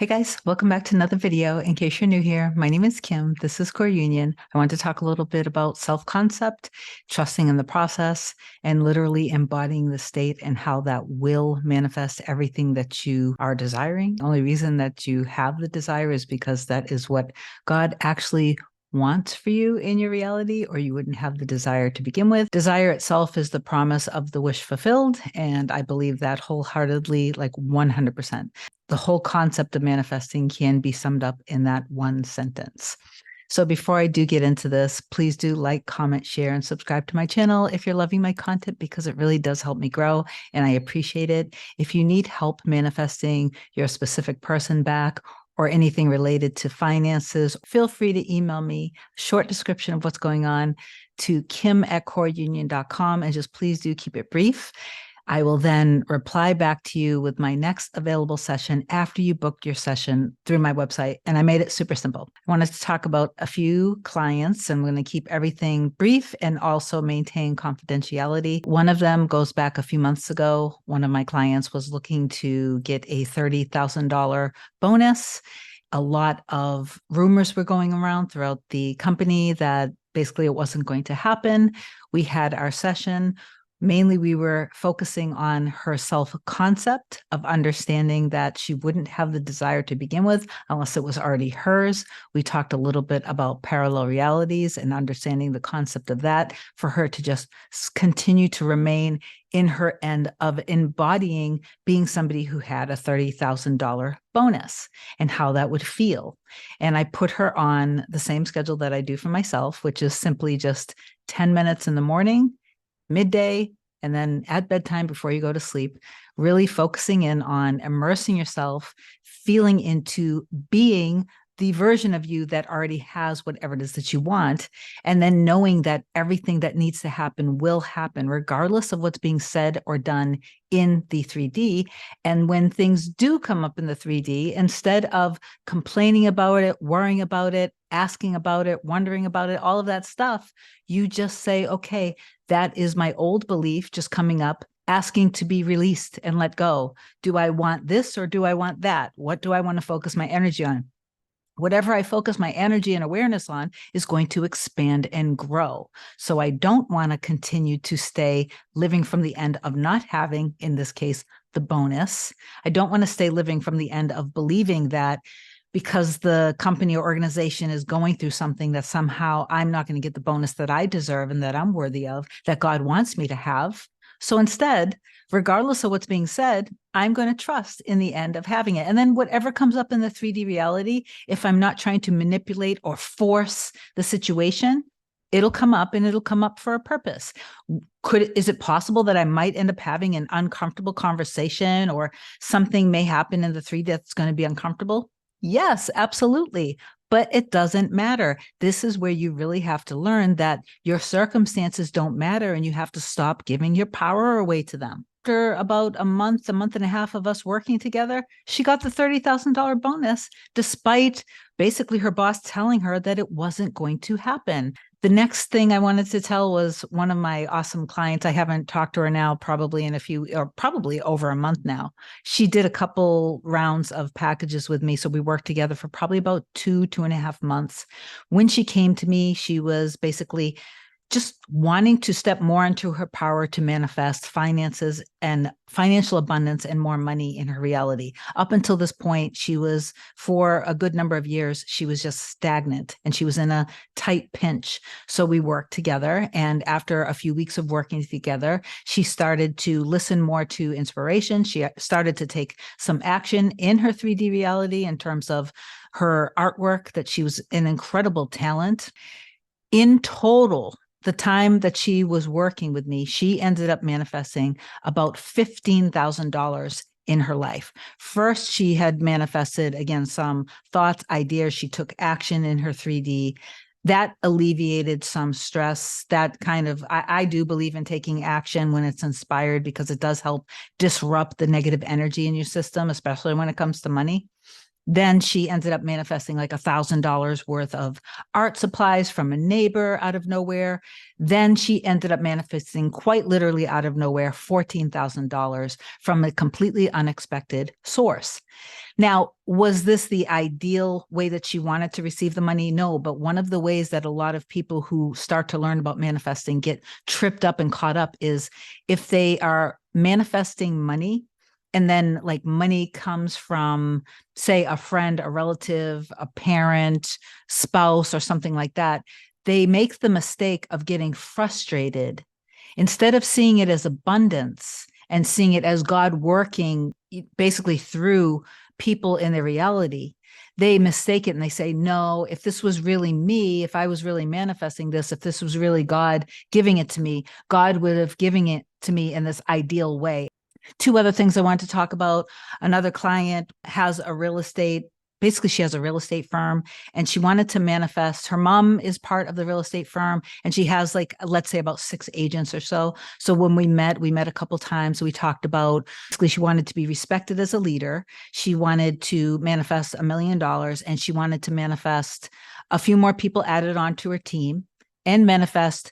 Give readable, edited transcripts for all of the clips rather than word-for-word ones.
Hey guys, welcome back to another video. In case you're new here, my name is Kim. This is Core Union. I want to talk a little bit about self-concept, trusting in the process, and literally embodying the state and how that will manifest everything that you are desiring. The only reason that you have the desire is because that is what God actually wants for you in your reality, or you wouldn't have the desire to begin with. Desire itself is the promise of the wish fulfilled, and I believe that wholeheartedly, like 100%. The whole concept of manifesting can be summed up in that one sentence. So before I do get into this, please do like, comment, share, and subscribe to my channel if you're loving my content, because it really does help me grow and I appreciate it. If you need help manifesting your specific person back or anything related to finances, feel free to email me a short description of what's going on to kim@coreunion.com, and just please do keep it brief. I will then reply back to you with my next available session after you booked your session through my website. And I made it super simple. I wanted to talk about a few clients. I'm going to keep everything brief and also maintain confidentiality. One of them goes back a few months ago. One of my clients was looking to get a $30,000 bonus. A lot of rumors were going around throughout the company that basically it wasn't going to happen. We had our session. Mainly, we were focusing on her self-concept of understanding that she wouldn't have the desire to begin with unless it was already hers. We talked a little bit about parallel realities and understanding the concept of that for her to just continue to remain in her end of embodying being somebody who had a $30,000 bonus and how that would feel. And I put her on the same schedule that I do for myself, which is simply just 10 minutes in the morning, midday, and then at bedtime before you go to sleep, really focusing in on immersing yourself, feeling into being the version of you that already has whatever it is that you want, and then knowing that everything that needs to happen will happen, regardless of what's being said or done in the 3D. And when things do come up in the 3D, instead of complaining about it, worrying about it, asking about it, wondering about it, all of that stuff, you just say, okay, that is my old belief just coming up, asking to be released and let go. Do I want this or do I want that? What do I want to focus my energy on? Whatever I focus my energy and awareness on is going to expand and grow. So I don't want to continue to stay living from the end of not having, in this case, the bonus. I don't want to stay living from the end of believing that because the company or organization is going through something that somehow I'm not going to get the bonus that I deserve and that I'm worthy of, that God wants me to have. So instead, regardless of what's being said, I'm going to trust in the end of having it. And then whatever comes up in the 3D reality, if I'm not trying to manipulate or force the situation, it'll come up and it'll come up for a purpose. Is it possible that I might end up having an uncomfortable conversation or something may happen in the 3D that's going to be uncomfortable? Yes, absolutely. But it doesn't matter. This is where you really have to learn that your circumstances don't matter and you have to stop giving your power away to them. After about a month and a half of us working together, she got the $30,000 bonus, despite basically her boss telling her that it wasn't going to happen. The next thing I wanted to tell was one of my awesome clients. I haven't talked to her now probably probably over a month now. She did a couple rounds of packages with me. So we worked together for probably about 2.5 months. When she came to me, she was basically just wanting to step more into her power to manifest finances and financial abundance and more money in her reality. Up until this point, she was, for a good number of years, she was just stagnant and she was in a tight pinch. So we worked together. And after a few weeks of working together, she started to listen more to inspiration. She started to take some action in her 3D reality in terms of her artwork, that she was an incredible talent. In total, the time that she was working with me, she ended up manifesting about $15,000 in her life. First, she had manifested, again, some thoughts, ideas. She took action in her 3D. That alleviated some stress. That kind of, I do believe in taking action when it's inspired, because it does help disrupt the negative energy in your system, especially when it comes to money. Then she ended up manifesting like $1,000 worth of art supplies from a neighbor out of nowhere. Then she ended up manifesting quite literally out of nowhere $14,000 from a completely unexpected source. Now, was this the ideal way that she wanted to receive the money? No, but one of the ways that a lot of people who start to learn about manifesting get tripped up and caught up is if they are manifesting money and then like money comes from, say, a friend, a relative, a parent, spouse, or something like that, they make the mistake of getting frustrated. Instead of seeing it as abundance and seeing it as God working basically through people in their reality, they mistake it and they say, no, if this was really me, if I was really manifesting this, if this was really God giving it to me, God would have given it to me in this ideal way. Two other things I wanted to talk about. Another client has a real estate, basically she has a real estate firm and she wanted to manifest. Her mom is part of the real estate firm and she has like, let's say about 6 agents or so. So when we met a couple times. We talked about, basically she wanted to be respected as a leader. She wanted to manifest $1 million and she wanted to manifest a few more people added onto her team and manifest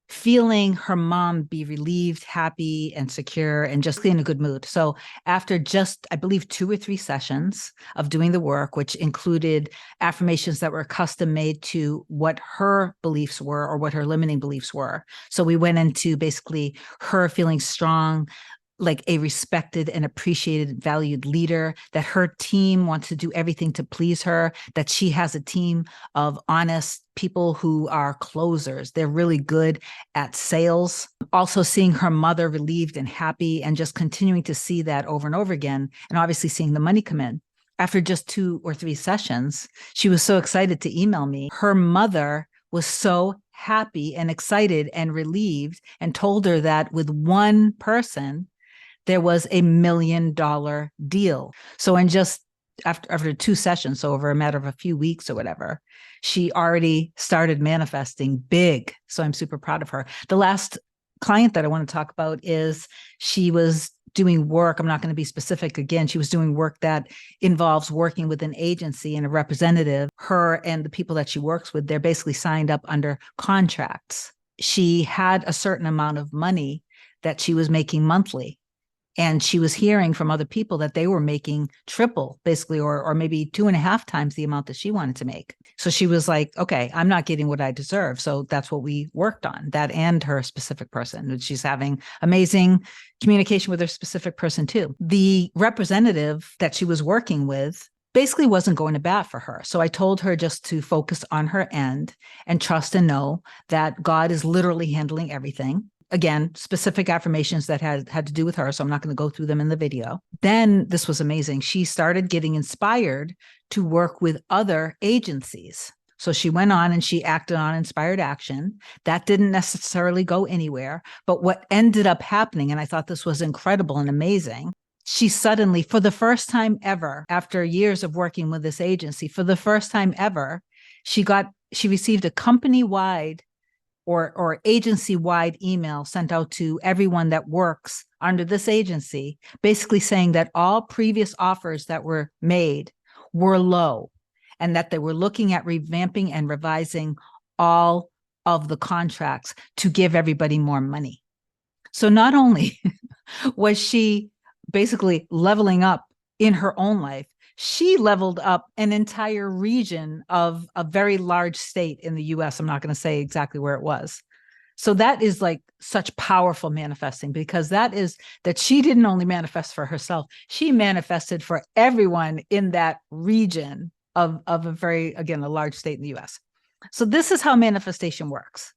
feeling her mom be relieved, happy, and secure, and just in a good mood. So after just, I believe, 2 or 3 sessions of doing the work, which included affirmations that were custom made to what her beliefs were or what her limiting beliefs were. So we went into basically her feeling strong, like a respected and appreciated, valued leader, that her team wants to do everything to please her, that she has a team of honest people who are closers. They're really good at sales. Also seeing her mother relieved and happy and just continuing to see that over and over again. And obviously seeing the money come in. After just 2 or 3 sessions, she was so excited to email me. Her mother was so happy and excited and relieved and told her that with one person, there was $1 million deal. So in just after 2 sessions, so over a matter of a few weeks or whatever, she already started manifesting big. So I'm super proud of her. The last client that I want to talk about is she was doing work. I'm not going to be specific again. She was doing work that involves working with an agency and a representative. Her and the people that she works with, they're basically signed up under contracts. She had a certain amount of money that she was making monthly. And she was hearing from other people that they were making triple, basically, or maybe 2.5 times the amount that she wanted to make. So she was like, okay, I'm not getting what I deserve. So that's what we worked on, that and her specific person. She's having amazing communication with her specific person too. The representative that she was working with basically wasn't going to bat for her. So I told her just to focus on her end and trust and know that God is literally handling everything. Again, specific affirmations that had to do with her. So I'm not going to go through them in the video. Then this was amazing. She started getting inspired to work with other agencies. So she went on and she acted on inspired action. That didn't necessarily go anywhere. But what ended up happening, and I thought this was incredible and amazing, she suddenly, for the first time ever, after years of working with this agency, for the first time ever, she received a company-wide or agency-wide email sent out to everyone that works under this agency, basically saying that all previous offers that were made were low and that they were looking at revamping and revising all of the contracts to give everybody more money. So not only was she basically leveling up in her own life, she leveled up an entire region of a very large state in the US. I'm not going to say exactly where it was. So that is like such powerful manifesting, because that she didn't only manifest for herself, she manifested for everyone in that region of a very, again, a large state in the US. So this is how manifestation works.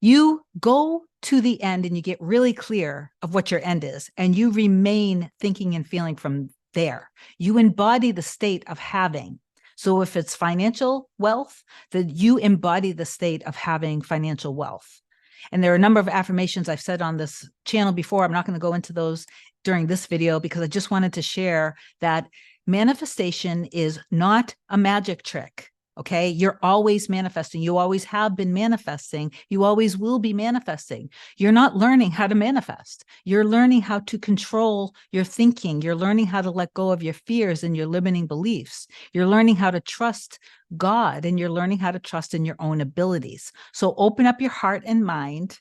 You go to the end and you get really clear of what your end is, and you remain thinking and feeling from there. You embody the state of having. So if it's financial wealth, then you embody the state of having financial wealth. And there are a number of affirmations I've said on this channel before. I'm not going to go into those during this video because I just wanted to share that manifestation is not a magic trick. Okay. You're always manifesting. You always have been manifesting. You always will be manifesting. You're not learning how to manifest. You're learning how to control your thinking. You're learning how to let go of your fears and your limiting beliefs. You're learning how to trust God, and you're learning how to trust in your own abilities. So open up your heart and mind,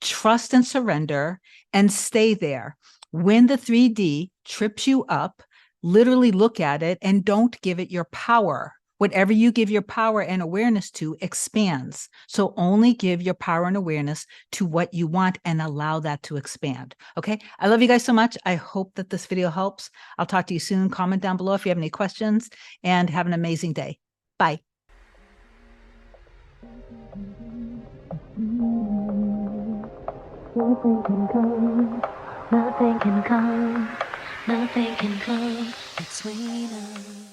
trust and surrender, and stay there. When the 3D trips you up, literally look at it and don't give it your power. Whatever you give your power and awareness to expands. So only give your power and awareness to what you want and allow that to expand. Okay. I love you guys so much. I hope that this video helps. I'll talk to you soon. Comment down below if you have any questions, and have an amazing day. Bye. Nothing can come, nothing can come, nothing can come between us.